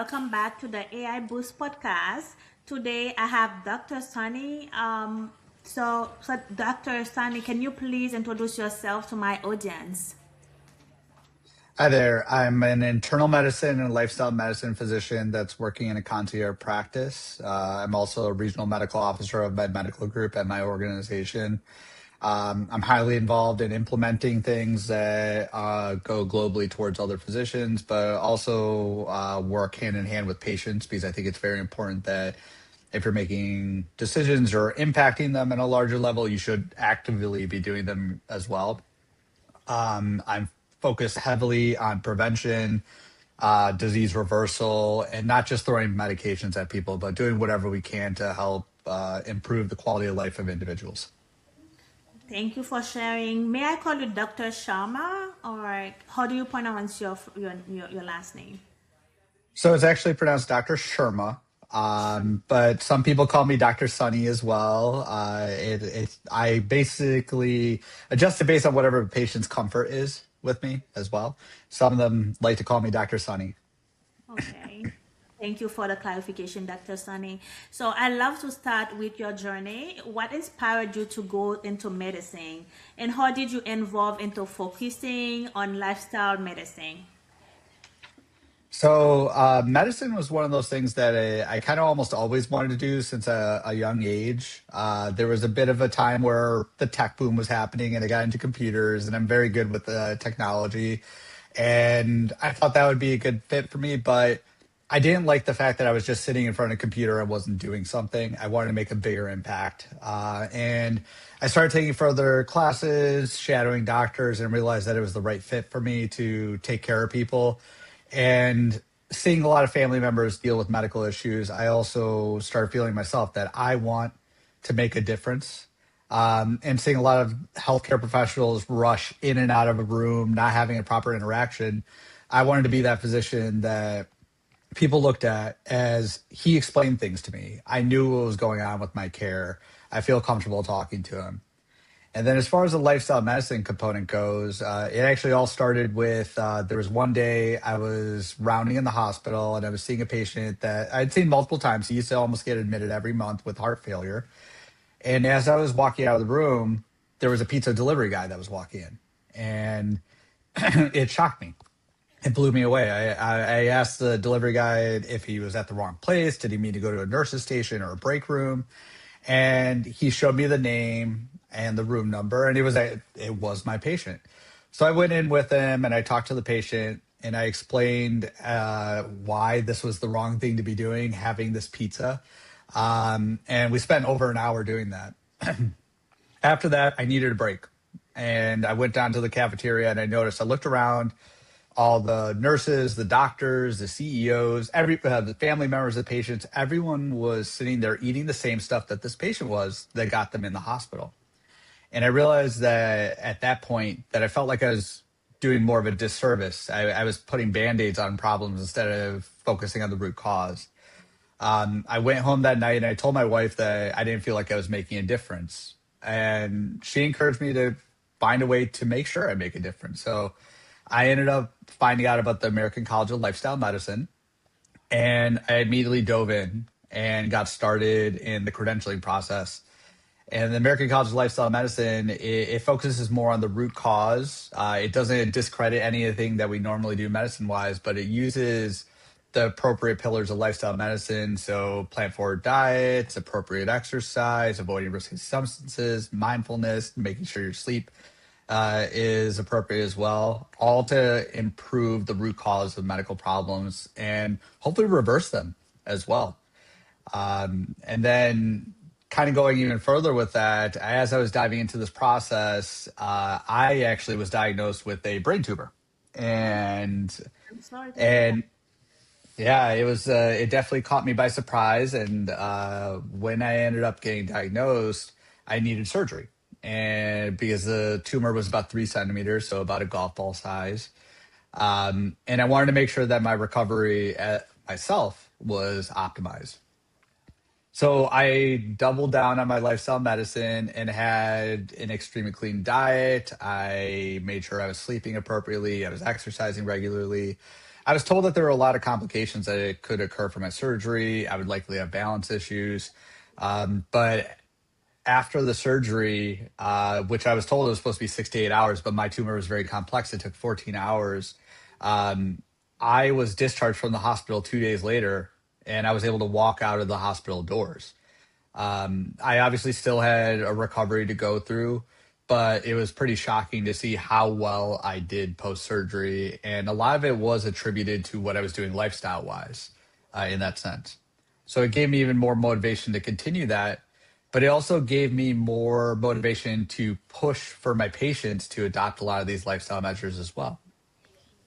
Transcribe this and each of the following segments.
welcome back to the AI Boost podcast. Today I have Dr. Sunny. So Dr. Sunny, can you please introduce yourself to my audience? Hi there. I'm an internal medicine and lifestyle medicine physician that's working in a concierge practice. I'm also a regional medical officer of Med Medical Group at my organization. I'm highly involved in implementing things that go globally towards other physicians, but also work hand in hand with patients because I think it's very important that if you're making decisions or impacting them at a larger level, you should actively be doing them as well. I'm focused heavily on prevention, disease reversal, and not just throwing medications at people, but doing whatever we can to help improve the quality of life of individuals. Thank you for sharing. May I call you Dr. Sharma, or how do you pronounce your last name? So it's actually pronounced Dr. Sharma, but some people call me Dr. Sunny as well. I basically adjust it based on whatever the patient's comfort is with me as well. Some of them like to call me Dr. Sunny. Okay. Thank you for the clarification, Dr. Sunny. So I love to start with your journey. What inspired you to go into medicine, and how did you evolve into focusing on lifestyle medicine? So, medicine was one of those things that I kind of almost always wanted to do since a young age. There was a bit of a time where the tech boom was happening and I got into computers, and I'm very good with technology. And I thought that would be a good fit for me, but I didn't like the fact that I was just sitting in front of a computer and wasn't doing something. I wanted to make a bigger impact. And I started taking further classes, shadowing doctors, and realized that it was the right fit for me to take care of people. And seeing a lot of family members deal with medical issues, I also started feeling myself that I want to make a difference. And seeing a lot of healthcare professionals rush in and out of a room, not having a proper interaction, I wanted to be that physician that people looked at as he explained things to me. I knew what was going on with my care. I feel comfortable talking to him. And then as far as the lifestyle medicine component goes, it actually all started with there was one day I was rounding in the hospital and I was seeing a patient that I'd seen multiple times. He used to almost get admitted every month with heart failure. And as I was walking out of the room, there was a pizza delivery guy that was walking in. And it shocked me. It blew me away. I asked the delivery guy if he was at the wrong place. Did he mean to go to a nurse's station or a break room? And he showed me the name and the room number, and it was my patient. So I went in with him and I talked to the patient and I explained why this was the wrong thing to be doing, having this pizza. And we spent over an hour doing that. After that, I needed a break. And I went down to the cafeteria and I looked around, all the nurses, the doctors, the CEOs, the family members of the patients, everyone was sitting there eating the same stuff that this patient was that got them in the hospital. And I realized that at that point that I felt like I was doing more of a disservice. I was putting band-aids on problems instead of focusing on the root cause. I went home that night and I told my wife that I didn't feel like I was making a difference. And she encouraged me to find a way to make sure I make a difference. So I ended up finding out about the American College of Lifestyle Medicine, and I immediately dove in and got started in the credentialing process. And the American College of Lifestyle Medicine, it focuses more on the root cause. It doesn't discredit anything that we normally do medicine-wise, but it uses the appropriate pillars of lifestyle medicine. So plant-forward diets, appropriate exercise, avoiding risky substances, mindfulness, making sure your sleep is appropriate as well, all to improve the root cause of medical problems and hopefully reverse them as well. And then kind of going even further with that, as I was diving into this process, I actually was diagnosed with a brain tumor. And I'm sorry to hear that. and yeah, it definitely caught me by surprise. And when I ended up getting diagnosed, I needed surgery. And because the tumor was about 3 centimeters, so about a golf ball size. And I wanted to make sure that my recovery myself was optimized. So I doubled down on my lifestyle medicine and had an extremely clean diet. I made sure I was sleeping appropriately. I was exercising regularly. I was told that there were a lot of complications that it could occur from my surgery. I would likely have balance issues. But after the surgery, which I was told it was supposed to be 6 to 8 hours, but my tumor was very complex. It took 14 hours. Um, I was discharged from the hospital 2 days later, and I was able to walk out of the hospital doors. I obviously still had a recovery to go through, but it was pretty shocking to see how well I did post surgery. And a lot of it was attributed to what I was doing lifestyle wise in that sense. So it gave me even more motivation to continue that. But it also gave me more motivation to push for my patients to adopt a lot of these lifestyle measures as well.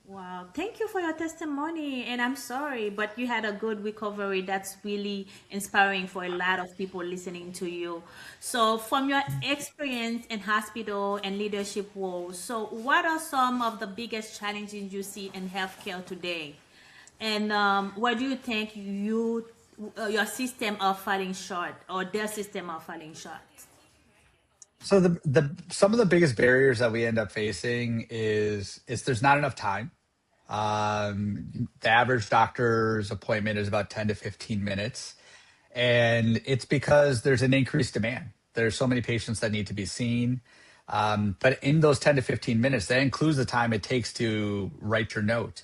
Wow, thank you for your testimony. And I'm sorry, but you had a good recovery. That's really inspiring for a lot of people listening to you. So, from your experience in hospital and leadership roles, so what are some of the biggest challenges you see in healthcare today? And what do you think your system are falling short, or their system are falling short? So the some of the biggest barriers that we end up facing is there's not enough time. The average doctor's appointment is about 10 to 15 minutes. And it's because there's an increased demand. There's so many patients that need to be seen. But in those 10 to 15 minutes, that includes the time it takes to write your note,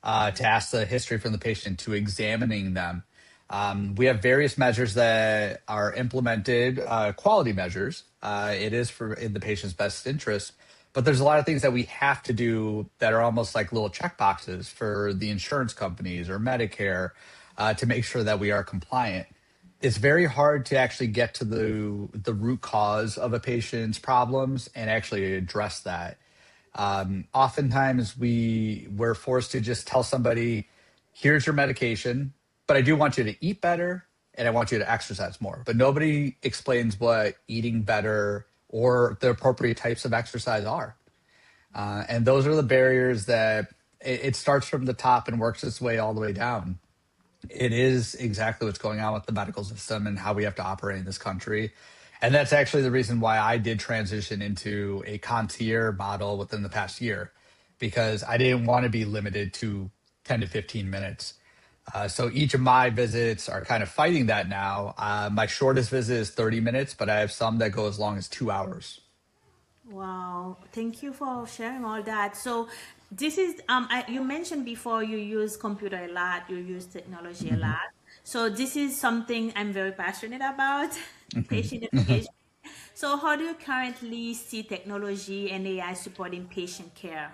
to ask the history from the patient, to examining them. We have various measures that are implemented, quality measures. It is for in the patient's best interest, but there's a lot of things that we have to do that are almost like little check boxes for the insurance companies or Medicare to make sure that we are compliant. It's very hard to actually get to the root cause of a patient's problems and actually address that. Oftentimes we're forced to just tell somebody, here's your medication, but I do want you to eat better and I want you to exercise more. But nobody explains what eating better or the appropriate types of exercise are. And those are the barriers that it starts from the top and works its way all the way down. It is exactly what's going on with the medical system and how we have to operate in this country. And that's actually the reason why I did transition into a concierge model within the past year, because I didn't want to be limited to 10 to 15 minutes. So each of my visits are kind of fighting that now. My shortest visit is 30 minutes, but I have some that go as long as 2 hours. Wow, thank you for sharing all that. So, this is you mentioned before you use computer a lot, you use technology a Mhm. lot. So, this is something I'm very passionate about, Mhm. patient engagement. So, how do you currently see technology and AI supporting patient care?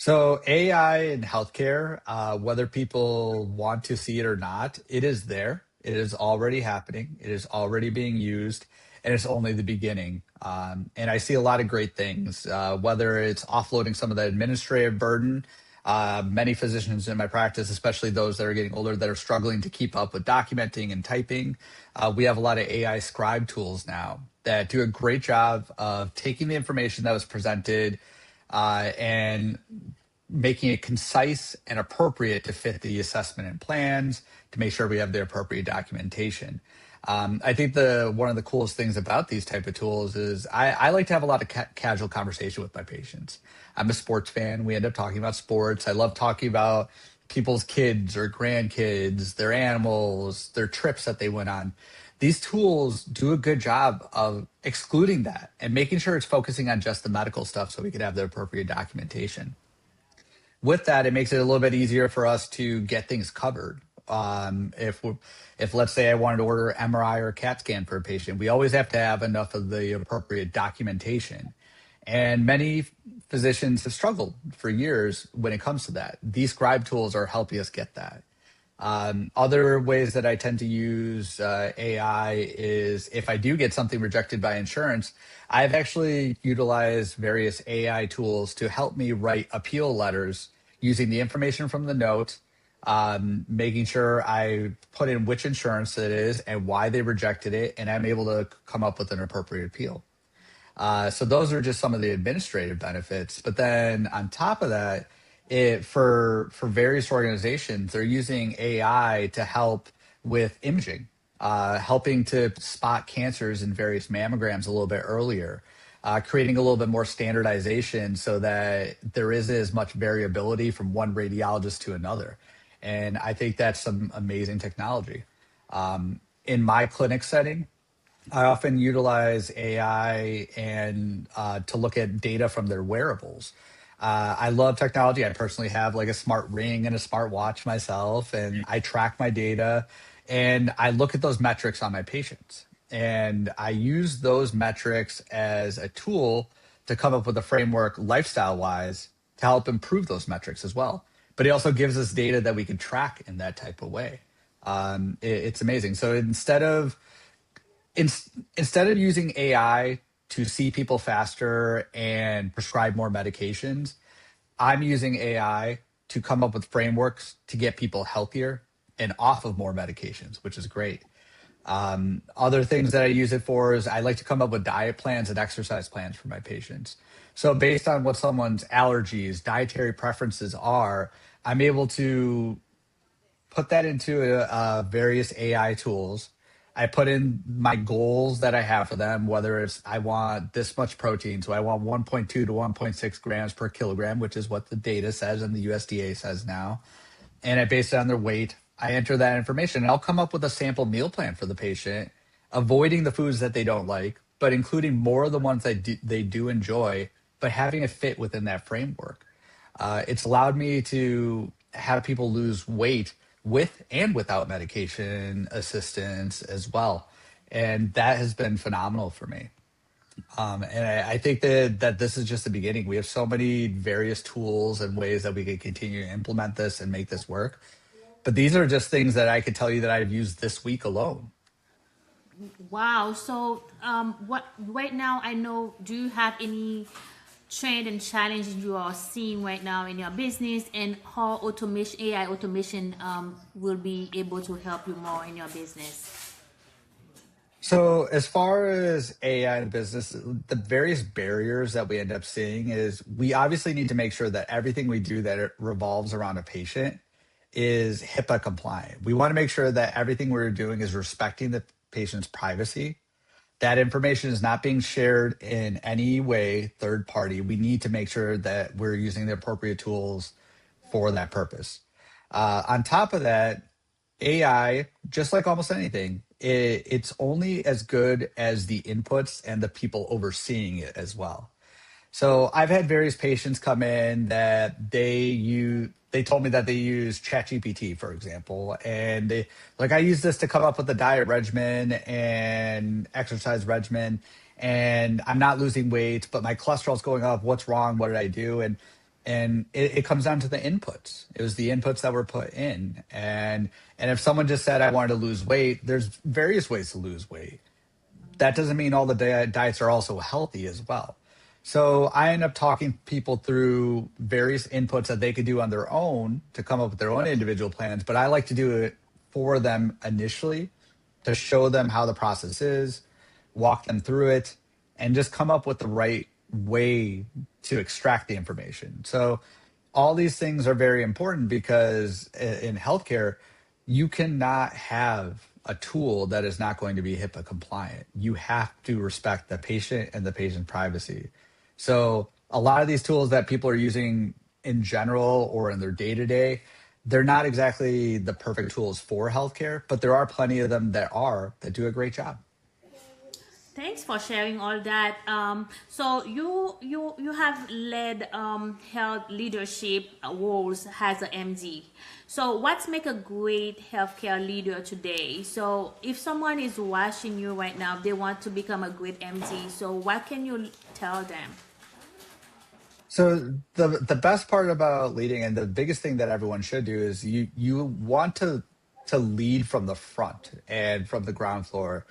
So AI in healthcare, whether people want to see it or not, it is there. It is already happening. It is already being used, and it's only the beginning. And I see a lot of great things, whether it's offloading some of the administrative burden. Many physicians in my practice, especially those that are getting older, that are struggling to keep up with documenting and typing, we have a lot of AI scribe tools now that do a great job of taking the information that was presented and making it concise and appropriate to fit the assessment and plans to make sure we have the appropriate documentation. I think the one of the coolest things about these type of tools is I like to have a lot of casual conversation with my patients. I'm a sports fan. We end up talking about sports. I love talking about people's kids or grandkids, their animals, their trips that they went on. These tools do a good job of excluding that and making sure it's focusing on just the medical stuff so we could have the appropriate documentation. With that, it makes it a little bit easier for us to get things covered. If let's say I wanted to order MRI or CAT scan for a patient, we always have to have enough of the appropriate documentation. And many physicians have struggled for years when it comes to that. These scribe tools are helping us get that. Other ways that I tend to use AI is if I do get something rejected by insurance, I've actually utilized various AI tools to help me write appeal letters using the information from the note, making sure I put in which insurance it is and why they rejected it, and I'm able to come up with an appropriate appeal. So those are just some of the administrative benefits. But then on top of that, for various organizations, they're using AI to help with imaging, helping to spot cancers in various mammograms a little bit earlier. creating a little bit more standardization so that there isn't as much variability from one radiologist to another. And I think that's some amazing technology. In my clinic setting, I often utilize AI and to look at data from their wearables. I love technology. I personally have like a smart ring and a smart watch myself, and I track my data and I look at those metrics on my patients. And I use those metrics as a tool to come up with a framework lifestyle wise to help improve those metrics as well. But it also gives us data that we can track in that type of way. It's amazing. So in, instead of using AI to see people faster and prescribe more medications, I'm using AI to come up with frameworks to get people healthier and off of more medications, which is great. Other things that I use it for is I like to come up with diet plans and exercise plans for my patients. So based on what someone's allergies, dietary preferences are, I'm able to put that into various AI tools. I put in my goals that I have for them, whether it's I want this much protein, so I want 1.2 to 1.6 grams per kilogram, which is what the data says and the USDA says now. And I base it on their weight. I enter that information and I'll come up with a sample meal plan for the patient, avoiding the foods that they don't like, but including more of the ones they do enjoy, but having it fit within that framework. It's allowed me to have people lose weight with and without medication assistance as well. And that has been phenomenal for me. And I think that this is just the beginning. We have so many various tools and ways that we can continue to implement this and make this work. But these are just things that I could tell you that I've used this week alone. Wow. So, what right now? I know. Do you have any trend and challenges you are seeing right now in your business, and how automation, AI automation, will be able to help you more in your business? So, as far as AI in business, the various barriers that we end up seeing is we obviously need to make sure that everything we do that it revolves around a patient is HIPAA compliant. We want to make sure that everything we're doing is respecting the patient's privacy. That information is not being shared in any way third party. We need to make sure that we're using the appropriate tools for that purpose. On top of that, AI, just like almost anything, it's only as good as the inputs and the people overseeing it as well. So I've had various patients come in that they told me that they use ChatGPT, for example, and they like I use this to come up with a diet regimen and exercise regimen, and I'm not losing weight, but my cholesterol's going up. What's wrong? What did I do? And it comes down to the inputs. It was the inputs that were put in, and if someone just said I wanted to lose weight, there's various ways to lose weight. That doesn't mean all the diets are also healthy as well. So I end up talking people through various inputs that they could do on their own to come up with their own individual plans. But I like to do it for them initially to show them how the process is, walk them through it, and just come up with the right way to extract the information. So all these things are very important because in healthcare, you cannot have a tool that is not going to be HIPAA compliant. You have to respect the patient and the patient's privacy. So a lot of these tools that people are using in general or in their day to day, they're not exactly the perfect tools for healthcare, but there are plenty of them that do a great job. Thanks for sharing all that. So you have led health leadership roles as a MD. So what's make a great healthcare leader today? So if someone is watching you right now, they want to become a great MD. So what can you tell them? So the best part about leading and the biggest thing that everyone should do is you want to lead from the front and from the ground floor.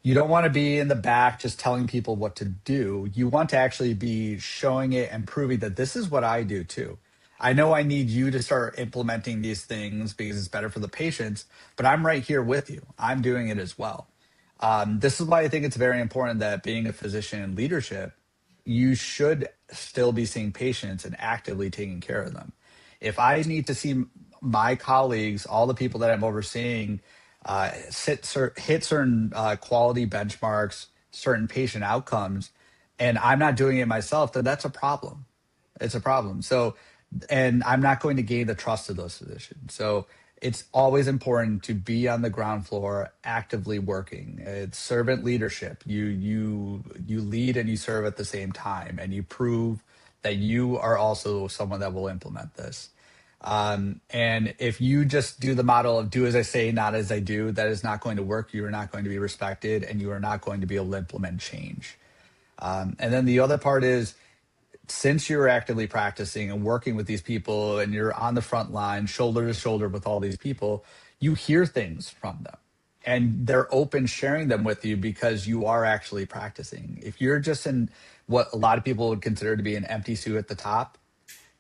You don't want to be in the back just telling people what to do. You want to actually be showing it and proving that this is what I do too. I know I need you to start implementing these things because it's better for the patients, but I'm right here with you. I'm doing it as well. This is why I think it's very important that being a physician in leadership, you should still be seeing patients and actively taking care of them. If I need to see my colleagues, all the people that I'm overseeing, hit certain quality benchmarks, certain patient outcomes, and I'm not doing it myself, then that's a problem. It's a problem. So, and I'm not going to gain the trust of those physicians. So it's always important to be on the ground floor, actively working. It's servant leadership. You lead and you serve at the same time, and you prove that you are also someone that will implement this. And if you just do the model of do as I say, not as I do, that is not going to work. You are not going to be respected, and you are not going to be able to implement change. And then the other part is, since you're actively practicing and working with these people and you're on the front line, shoulder to shoulder with all these people, you hear things from them and they're open sharing them with you because you are actually practicing. If you're just in what a lot of people would consider to be an empty suit at the top,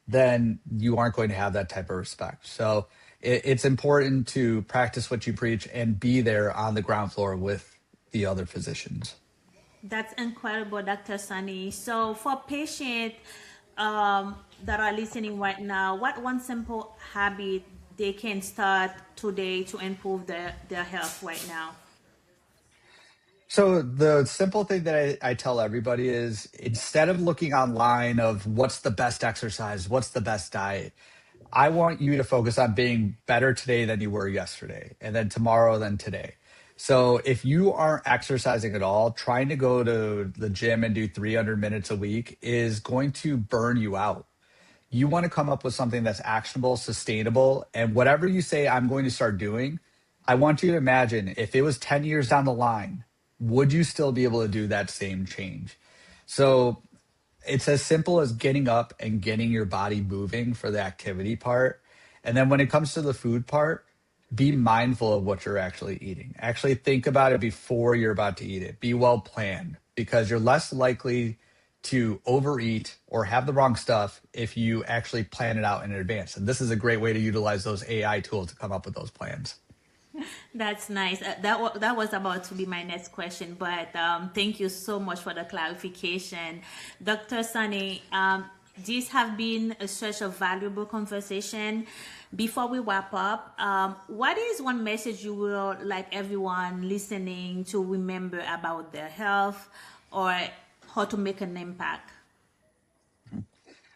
then you aren't going to have that type of respect. So it's important to practice what you preach and be there on the ground floor with the other physicians. That's incredible, Dr. Sunny. So, for patients that are listening right now, what one simple habit they can start today to improve their health right now? So the simple thing that I tell everybody is, instead of looking online of what's the best exercise, what's the best diet, I want you to focus on being better today than you were yesterday, and then tomorrow than today. So if you aren't exercising at all, trying to go to the gym and do 300 minutes a week is going to burn you out. You want to come up with something that's actionable, sustainable, and whatever you say, I'm going to start doing, I want you to imagine if it was 10 years down the line, would you still be able to do that same change? So it's as simple as getting up and getting your body moving for the activity part. And then when it comes to the food part, be mindful of what you're actually eating. Actually think about it before you're about to eat it. Be well planned, because you're less likely to overeat or have the wrong stuff if you actually plan it out in advance. And this is a great way to utilize those AI tools to come up with those plans. That's nice. That was about to be my next question, but thank you so much for the clarification. Dr. Sunny, these have been such a valuable conversation. Before we wrap up, what is one message you would like everyone listening to remember about their health or how to make an impact?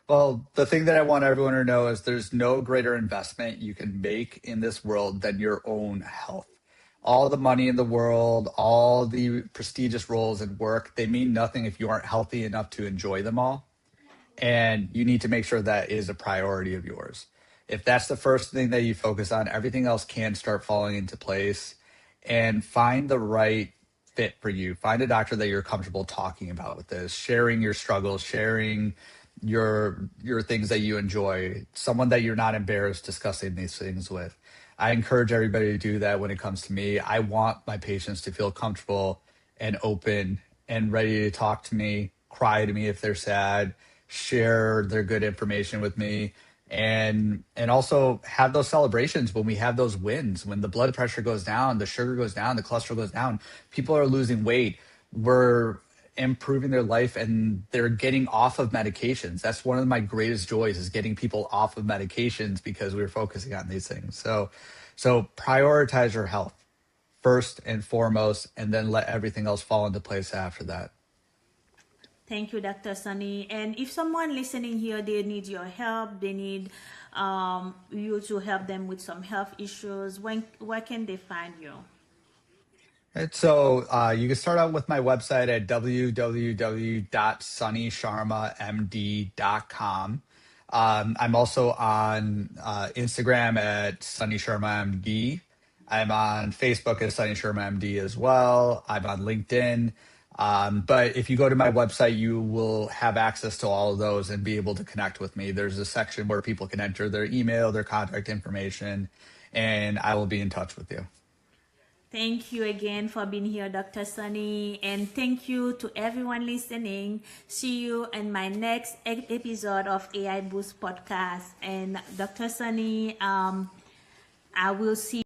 Well, the thing that I want everyone to know is there's no greater investment you can make in this world than your own health. All the money in the world, all the prestigious roles in work, they mean nothing if you aren't healthy enough to enjoy them all. And you need to make sure that is a priority of yours. If that's the first thing that you focus on, everything else can start falling into place. And find the right fit for you. Find a doctor that you're comfortable talking about with this, sharing your struggles, sharing your things that you enjoy, someone that you're not embarrassed discussing these things with. I encourage everybody to do that when it comes to me. I want my patients to feel comfortable and open and ready to talk to me, cry to me if they're sad, share their good information with me, and also have those celebrations when we have those wins, when the blood pressure goes down, the sugar goes down, the cholesterol goes down, people are losing weight, we're improving their life, and they're getting off of medications. That's one of my greatest joys, is getting people off of medications because we're focusing on these things. So prioritize your health first and foremost, and then let everything else fall into place after that. Thank you, Dr. Sunny. And if someone listening here, they need your help, they need you to help them with some health issues, where can they find you? And so you can start out with my website at www.sunnysharmamd.com. I'm also on Instagram at Sunny Sharma MD. I'm on Facebook as Sunny Sharma MD as well. I'm on LinkedIn. But if you go to my website, you will have access to all of those and be able to connect with me. There's a section where people can enter their email, their contact information, and I will be in touch with you. Thank you again for being here, Dr. Sunny. And thank you to everyone listening. See you in my next episode of AI Boost Podcast. And Dr. Sunny, I will see